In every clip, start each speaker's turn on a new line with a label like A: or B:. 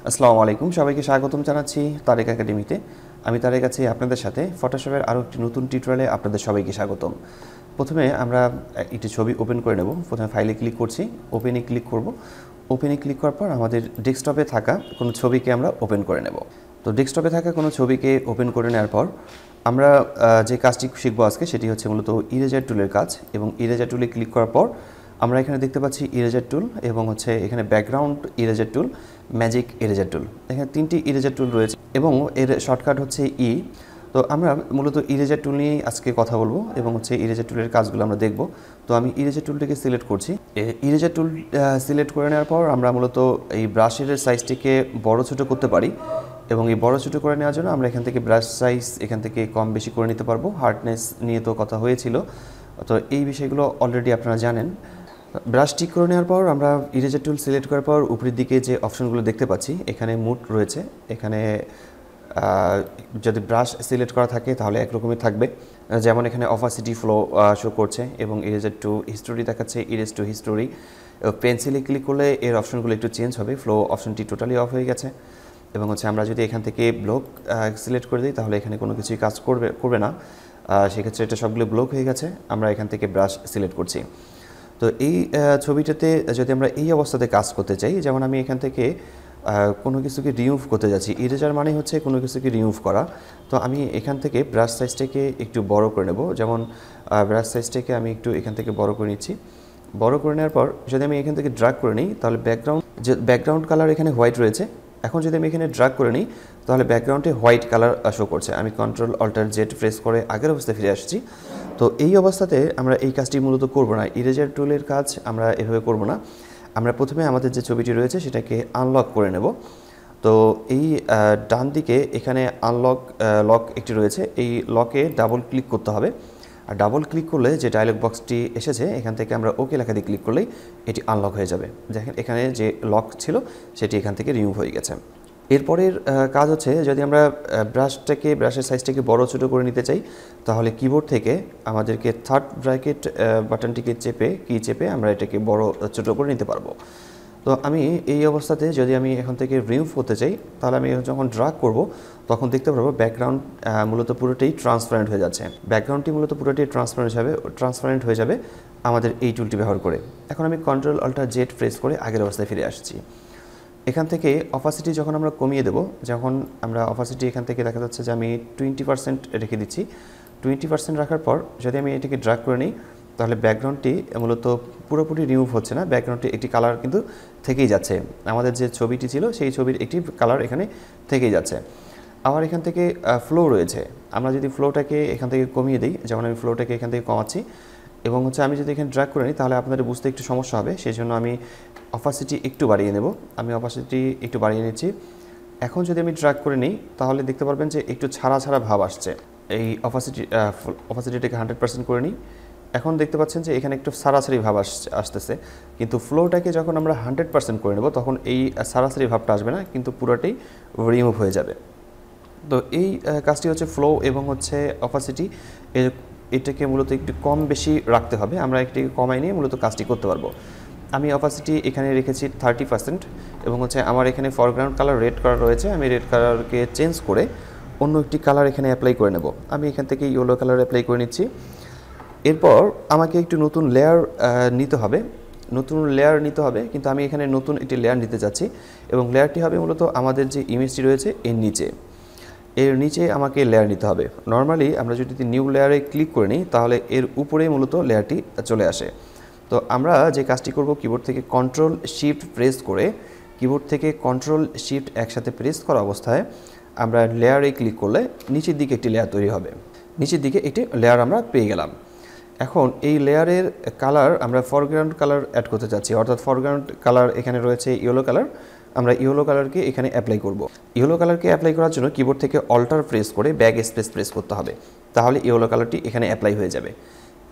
A: আসসালামু আলাইকুম, সবাইকে স্বাগতম জানাচ্ছি তারেক একাডেমিতে। আমি তারেক আছি আপনাদের সাথে। ফটোশপের আরও একটি নতুন টিউটোরিয়ালে আপনাদের সবাইকে স্বাগতম। প্রথমে আমরা একটি ছবি ওপেন করে নেব। প্রথমে ফাইলে ক্লিক করছি, ওপেনে ক্লিক করব। ওপেনে ক্লিক করার পর আমাদের ডেস্কটপে থাকা কোনো ছবিকে আমরা ওপেন করে নেব। তো ডেস্কটপে থাকা কোনো ছবিকে ওপেন করে নেওয়ার পর আমরা যে কাজটি শিখবো আজকে সেটি হচ্ছে মূলত ইরেজার টুলের কাজ। এবং ইরেজার টুলে ক্লিক করার পর আমরা এখানে দেখতে পাচ্ছি ইরেজার টুল এবং হচ্ছে এখানে ব্যাকগ্রাউন্ড ইরেজার টুল, ম্যাজিক ইরেজার টুল। এখানে তিনটি ইরেজার টুল রয়েছে এবং এর শর্টকাট হচ্ছে ই। তো আমরা মূলত ইরেজার টুল নিয়েই আজকে কথা বলবো এবং হচ্ছে ইরেজার টুলের কাজগুলো আমরা দেখব। তো আমি ইরেজার টুলটিকে সিলেক্ট করছি। ইরেজার টুল সিলেক্ট করে নেওয়ার পর আমরা মূলত এই ব্রাশের সাইজটিকে বড় ছোটো করতে পারি এবং এই বড় ছোটো করে নেওয়ার জন্য আমরা এখান থেকে ব্রাশ সাইজ এখান থেকে কম বেশি করে নিতে পারবো। হার্ডনেস নিয়ে তো কথা হয়েছিল, তো এই বিষয়গুলো অলরেডি আপনারা জানেন। ব্রাশ ঠিক করে নেওয়ার পর আমরা ইরেজার টুল সিলেক্ট করার পর উপরের দিকে যে অপশনগুলো দেখতে পাচ্ছি এখানে মুড রয়েছে। এখানে যদি ব্রাশ সিলেক্ট করা থাকে তাহলে একরকমই থাকবে, যেমন এখানে অপাসিটি ফ্লো শো করছে এবং ইরেজার টু হিস্টোরি দেখাচ্ছে, ইরেজ টু হিস্টোরি। পেন্সিলে ক্লিক করলে এর অপশনগুলো একটু চেঞ্জ হবে। ফ্লো অপশনটি টোটালি অফ হয়ে গেছে এবং হচ্ছে আমরা যদি এখান থেকে ব্লক সিলেক্ট করে দিই তাহলে এখানে কোনো কিছুই কাজ করবে না। সেক্ষেত্রে এটা সবগুলো ব্লক হয়ে গেছে। আমরা এখান থেকে ব্রাশ সিলেক্ট করছি। তো এই ছবিটাতে যদি আমরা এই অবস্থাতে কাজ করতে চাই, যেমন আমি এখান থেকে কোনো কিছুকে রিমুভ করতে যাচ্ছি। ইরেজার মানে হচ্ছে কোনো কিছুকে রিমুভ করা। তো আমি এখান থেকে ব্রাশ সাইজটাকে একটু বড় করে নেব। যেমন ব্রাশ সাইজটাকে আমি একটু এখান থেকে বড় করে নিচ্ছি। বড় করে নেওয়ার পর যদি আমি এখান থেকে ড্রাগ করে নিই তাহলে ব্যাকগ্রাউন্ড কালার এখানে হোয়াইট রয়েছে। এখন যদি আমি এখানে ড্রাগ করে নিই তাহলে ব্যাকগ্রাউন্ডে হোয়াইট কালার শো করছে। আমি কন্ট্রোল অল্টার জেড প্রেস করে আগের অবস্থায় ফিরে আসছি। তো এই অবস্থাতে আমরা এই কাজটি মূলত করব না। ইরেজার টুলের কাজ আমরা এভাবে করব না। আমরা প্রথমে আমাদের যে ছবিটি রয়েছে সেটাকে আনলক করে নেব। তো এই ডান দিকে এখানে লক একটি রয়েছে, এই লকে ডাবল ক্লিক করতে হবে। আর ডাবল ক্লিক করলে যে ডায়লগ বক্সটি এসেছে এখান থেকে আমরা ওকে লেখা দিয়ে ক্লিক করলেই এটি আনলক হয়ে যাবে। দেখেন এখানে যে লক ছিল সেটি এখান থেকে রিমুভ হয়ে গেছে। এরপরের কাজ হচ্ছে যদি আমরা ব্রাশের সাইজটাকে বড় ছোটো করে নিতে চাই তাহলে কিবোর্ড থেকে আমাদেরকে থার্ড ব্র্যাকেট বাটনটিকে চেপে আমরা এটাকে বড় ছোটো করে নিতে পারবো। তো আমি এই অবস্থাতে যদি আমি এখন থেকে রিমুভ করতে চাই তাহলে আমি যখন ড্রাগ করব তখন দেখতে পারবো ব্যাকগ্রাউন্ড মূলত পুরোটাই ট্রান্সপারেন্ট হয়ে যাচ্ছে। ব্যাকগ্রাউন্ডটি মূলত পুরোটাই ট্রান্সপারেন্ট হয়ে যাবে আমাদের এই টুলটি ব্যবহার করে। এখন আমি কন্ট্রোল অল্টার জেড প্রেস করে আগের অবস্থায় ফিরে আসছি। এখান থেকে অপাসিটি যখন আমরা কমিয়ে দেব, যখন আমরা অপাসিটি এখান থেকে দেখা যাচ্ছে যে আমি 20% রেখে দিচ্ছি। 20% রাখার পর যদি আমি এটাকে ড্রাগ করে নিই তাহলে ব্যাকগ্রাউন্ডটি মূলত পুরোপুরি রিমুভ হচ্ছে না, ব্যাকগ্রাউন্ডটি একটি কালার কিন্তু থেকেই যাচ্ছে। আমাদের যে ছবিটি ছিল সেই ছবির একটি কালার এখানে থেকেই যাচ্ছে। আবার এখান থেকে ফ্লো রয়েছে, আমরা যদি ফ্লোটাকে এখান থেকে কমিয়ে দিই, যেমন আমি ফ্লোটাকে এখান থেকে কমাচ্ছি এবং হচ্ছে আমি যদি এখানে ড্র্যাগ করে নিই তাহলে আপনাদের বুঝতে একটু সমস্যা হবে, সেই জন্য আমি অপাসিটি একটু বাড়িয়ে নেব। আমি অপাসিটি একটু বাড়িয়ে নিচ্ছি। এখন যদি আমি ড্র্যাগ করে নিই তাহলে দেখতে পারবেন যে একটু ছাড়া ভাব আসছে। এই অপাসিটিটাকে 100% করে নিই। এখন দেখতে পাচ্ছেন যে এখানে একটু সারাসারি ভাব আসতেছে, কিন্তু ফ্লোটাকে যখন আমরা 100% করে নেব তখন এই সারাসারি ভাবটা আসবে না, কিন্তু পুরোটাই রিমুভ হয়ে যাবে। তো এই কাজটি হচ্ছে ফ্লো এবং হচ্ছে অপাসিটি, এটাকে মূলত একটু কম বেশি রাখতে হবে। আমরা এটাকে কমাই নিয়ে মূলত কাজটি করতে পারবো। আমি অপাসিটি এখানে রেখেছি 30% এবং হচ্ছে আমার এখানে ফরগ্রাউন্ড কালার রেড কালার রয়েছে। আমি রেড কালারকে চেঞ্জ করে অন্য একটি কালার এখানে অ্যাপ্লাই করে নেব। আমি এখান থেকে ইয়েলো কালার অ্যাপ্লাই করে নিচ্ছি। এরপর আমাকে একটু নতুন লেয়ার নিতে হবে, কিন্তু আমি এখানে নতুন একটি লেয়ার নিতে চাচ্ছি এবং লেয়ারটি হবে মূলত আমাদের যে ইমেজটি রয়েছে এর নিচে আমাকে লেয়ার নিতে হবে। নর্মালি আমরা যদি নিউ লেয়ারে ক্লিক করে নিই তাহলে এর উপরে মূলত লেয়ারটি চলে আসে। তো আমরা যে কাজটি করব, কিবোর্ড থেকে কন্ট্রোল শিফট একসাথে প্রেস করা অবস্থায় আমরা লেয়ারে ক্লিক করলে নিচের দিকে একটি লেয়ার তৈরি হবে। নিচের দিকে একটি লেয়ার আমরা পেয়ে গেলাম। এখন এই লেয়ারের কালার আমরা ফরগ্রাউন্ড কালার অ্যাড করতে চাচ্ছি, অর্থাৎ ফরগ্রাউন্ড কালার এখানে রয়েছে ইয়েলো কালার। আমরা ইয়েলো কালারকে এখানে অ্যাপ্লাই করব। ইয়েলো কালারকে অ্যাপ্লাই করার জন্য কিবোর্ড থেকে অল্টার প্রেস করে ব্যাক স্পেস প্রেস করতে হবে, তাহলে ইয়েলো কালারটি এখানে অ্যাপ্লাই হয়ে যাবে।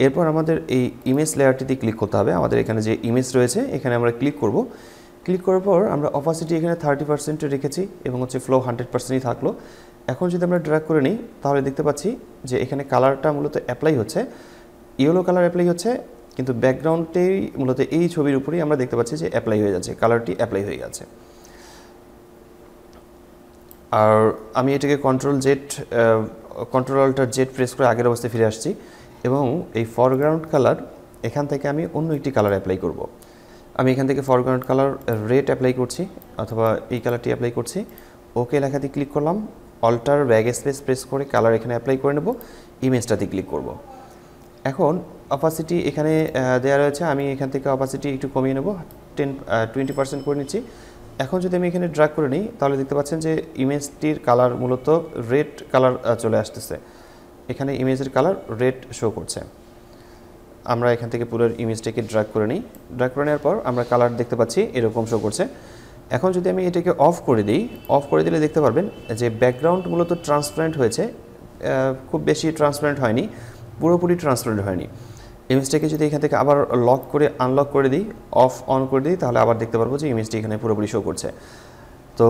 A: এরপর আমাদের এই ইমেজ লেয়ারটিতে ক্লিক করতে হবে। আমাদের এখানে যে ইমেজ রয়েছে এখানে আমরা ক্লিক করব। ক্লিক করার পর আমরা অপাসিটি এখানে 30% রেখেছি এবং হচ্ছে ফ্লো 100%ই থাকলো। এখন যদি আমরা ড্র্যাগ করে নিই তাহলে দেখতে পাচ্ছি যে এখানে কালারটা মূলত অ্যাপ্লাই হচ্ছে, ইয়েলো কালার অ্যাপ্লাই হচ্ছে, কিন্তু ব্যাকগ্রাউন্ডেই মূলত এই ছবির উপরেই আমরা দেখতে পাচ্ছি যে অ্যাপ্লাই হয়ে যাচ্ছে, কালারটি অ্যাপ্লাই হয়ে গেছে। আর আমি এটাকে কন্ট্রোল অল্টার জেড প্রেস করে আগের অবস্থায় ফিরে আসছি এবং এই ফরগ্রাউন্ড কালার এখান থেকে আমি অন্য একটি কালার অ্যাপ্লাই করব। আমি এখান থেকে ফরগ্রাউন্ড কালার রেড অ্যাপ্লাই করছি অথবা এই কালারটি অ্যাপ্লাই করছি। ওকে লেখাতে ক্লিক করলাম, অল্টার ব্যাক স্পেস প্রেস করে কালার এখানে অ্যাপ্লাই করে নেব, ইমেজটাতে ক্লিক করব। এখন অপাসিটি এখানে দেওয়া রয়েছে, আমি এখান থেকে অপাসিটি একটু কমিয়ে নেব, 20% করে নিচ্ছি। এখন যদি আমি এখানে ড্র্যাগ করে নিই তাহলে দেখতে পাচ্ছেন যে ইমেজটির কালার মূলত রেড কালার চলে আসতেছে। এখানে ইমেজের কালার রেড শো করছে। আমরা এখান থেকে পুরো ইমেজটাকে ড্র্যাগ করে নিই, ড্র্যাগ করে নেওয়ার পর আমরা কালার দেখতে পাচ্ছি এরকম শো করছে। এখন যদি আমি এটাকে অফ করে দিই, অফ করে দিলে দেখতে পারবেন যে ব্যাকগ্রাউন্ড মূলত ট্রান্সপারেন্ট হয়েছে, খুব বেশি ট্রান্সপারেন্ট হয়নি, পুরোপুরি ট্রান্সপারেন্ট হয়নি। ইমেজটাকে যদি এখান থেকে আবার লক করে আনলক করে দিই, অফ অন করে দিই, তাহলে আবার দেখতে পারবো যে ইমেজটি এখানে পুরোপুরি শো করছে। তো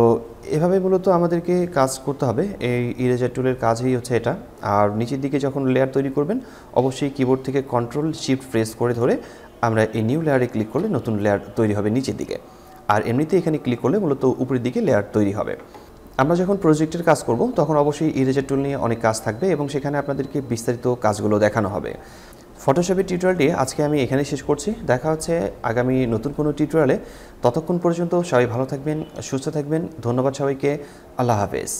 A: এভাবে মূলত আমাদেরকে কাজ করতে হবে, এই ইরেজার টুলের কাজই হচ্ছে এটা। আর নিচের দিকে যখন লেয়ার তৈরি করবেন অবশ্যই কিবোর্ড থেকে কন্ট্রোল শিফট প্রেস করে ধরে আমরা এই নিউ লেয়ারে ক্লিক করলে নতুন লেয়ার তৈরি হবে নিচের দিকে। আর এমনিতে এখানে ক্লিক করলে মূলত উপরের দিকে লেয়ার তৈরি হবে। আমরা যখন প্রজেক্টের কাজ করব তখন অবশ্যই ইরেজার টুল নিয়ে অনেক কাজ থাকবে এবং সেখানে আপনাদেরকে বিস্তারিত কাজগুলো দেখানো হবে। ফটোশপের টিউটোরিয়ালটি আজকে আমি এখানে শেষ করছি। দেখা হচ্ছে আগামী নতুন কোনো টিউটোরিয়ালে। ততক্ষণ পর্যন্ত সবাই ভালো থাকবেন, সুস্থ থাকবেন। ধন্যবাদ সবাইকে। আল্লাহ হাফেজ।